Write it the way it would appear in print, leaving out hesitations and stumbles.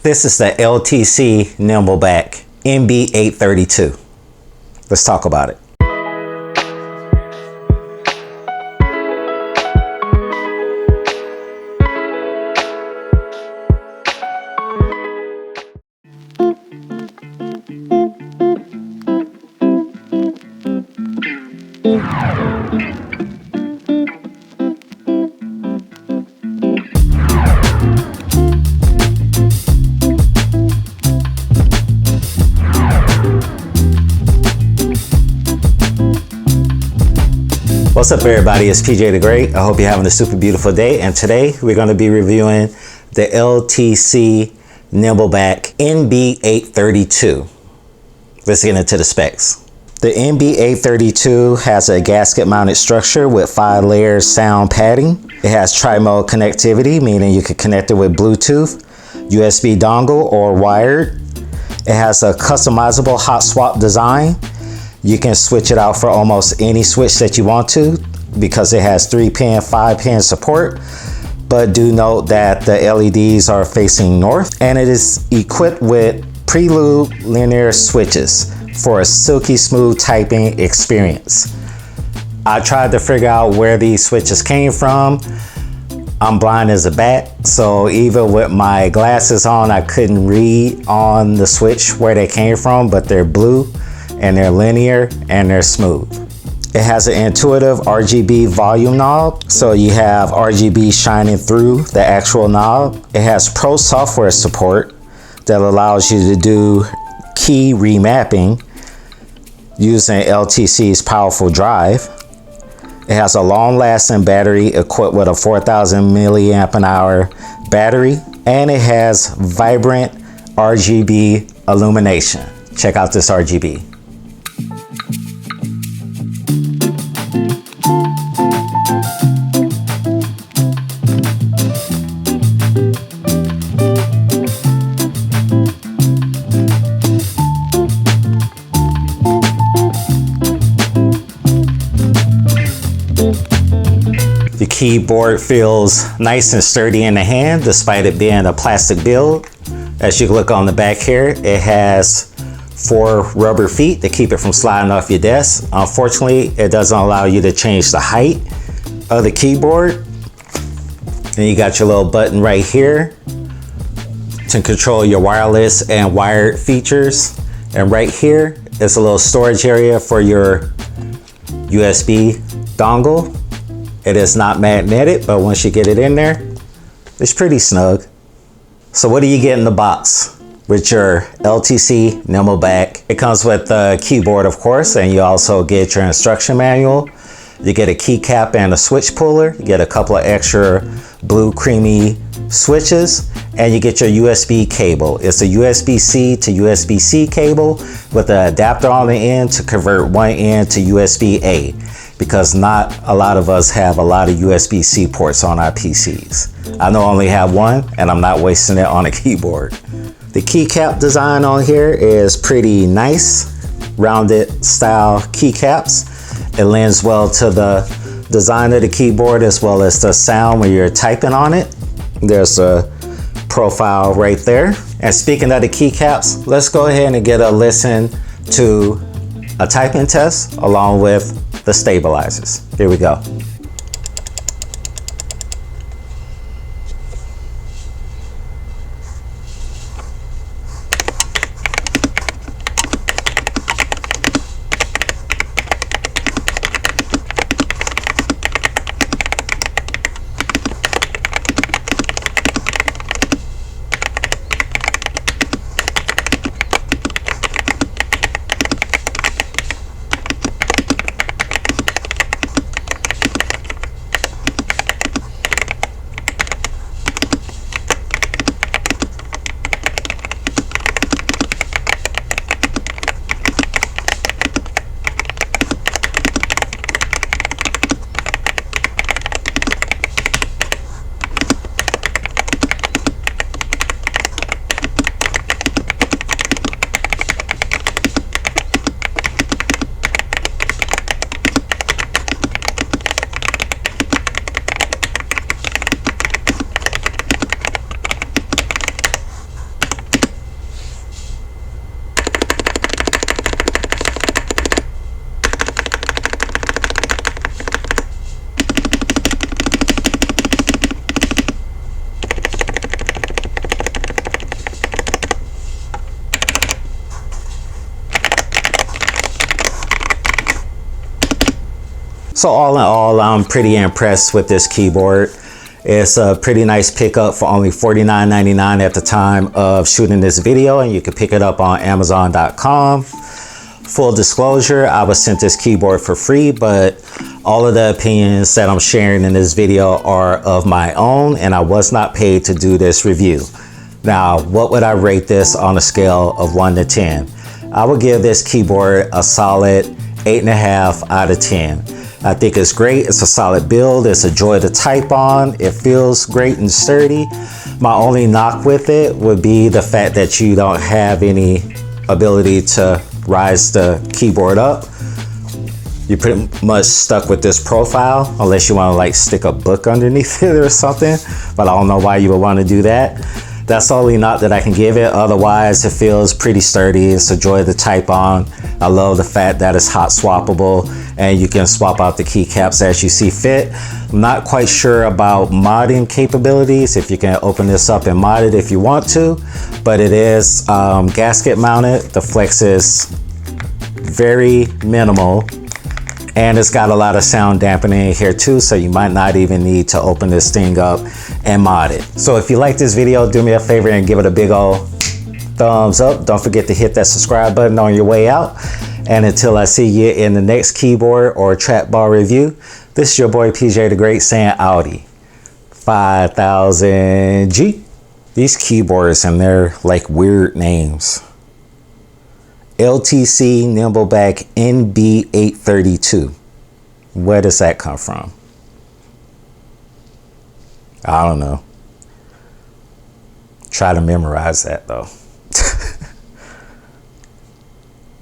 This is the LTC Nimbleback NB832. Let's talk about it. What's up everybody, it's PJ the Great. I hope you're having a super beautiful day, and today we're going to be reviewing the LTC Nimbleback NB832. Let's get into the specs. The NB832 has a gasket mounted structure with 5 layers sound padding. It has tri-mode connectivity, meaning you can connect it with Bluetooth, USB dongle, or wired. It has a customizable hot swap design. You can switch it out for almost any switch that you want to because it has 3-pin, 5-pin support. But do note that the LEDs are facing north, and it is equipped with preloop linear switches for a silky smooth typing experience. I tried to figure out where these switches came from. I'm blind as a bat, so even with my glasses on, I couldn't read on the switch where they came from, but they're blue and they're linear and they're smooth. It has an intuitive RGB volume knob, so you have RGB shining through the actual knob. It has pro software support that allows you to do key remapping using LTC's powerful drive. It has a long-lasting battery equipped with a 4,000 milliamp an hour battery, and it has vibrant RGB illumination. Check out this RGB. The keyboard feels nice and sturdy in the hand despite it being a plastic build. As you look on the back here, it has 4 rubber feet to keep it from sliding off your desk. Unfortunately, it doesn't allow you to change the height of the keyboard. And you got your little button right here to control your wireless and wired features. And right here is a little storage area for your USB dongle. It is not magnetic, but once you get it in there, it's pretty snug. So what do you get in the box with your LTC Nimbleback? It comes with the keyboard, of course, and you also get your instruction manual. You get a keycap and a switch puller. You get a couple of extra blue creamy switches, and you get your USB cable. It's a USB-C to USB-C cable with an adapter on the end to convert one end to USB-A, because not a lot of us have a lot of USB-C ports on our PCs. I know I only have one, and I'm not wasting it on a keyboard. The keycap design on here is pretty nice, rounded style keycaps. It lends well to the design of the keyboard as well as the sound when you're typing on it. There's a profile right there. And speaking of the keycaps, let's go ahead and get a listen to a typing test along with the stabilizers. Here we go. So all in all, I'm pretty impressed with this keyboard. It's a pretty nice pickup for only $49.99 at the time of shooting this video, and you can pick it up on Amazon.com. Full disclosure, I was sent this keyboard for free, but all of the opinions that I'm sharing in this video are of my own, and I was not paid to do this review. Now, what would I rate this on a scale of 1 to 10? I would give this keyboard a solid 8.5 out of 10. I think it's great. It's a solid build. It's a joy to type on. It feels great and sturdy. My only knock with it would be the fact that you don't have any ability to rise the keyboard up. You're pretty much stuck with this profile unless you want to like stick a book underneath it or something, but I don't know why you would want to do that. That's the only knock that I can give it. Otherwise, it feels pretty sturdy. It's a joy to type on. I love the fact that it's hot swappable and you can swap out the keycaps as you see fit. I'm not quite sure about modding capabilities, if you can open this up and mod it if you want to, but it is gasket mounted. The flex is very minimal, and it's got a lot of sound dampening here too, so you might not even need to open this thing up and mod it. So if you like this video, do me a favor and give it a big old thumbs up. Don't forget to hit that subscribe button on your way out. And until I see you in the next keyboard or trackball review, this is your boy PJ the Great saying Audi 5000G. These keyboards and they're like weird names. LTC Nimbleback NB832. Where does that come from? I don't know. Try to memorize that though.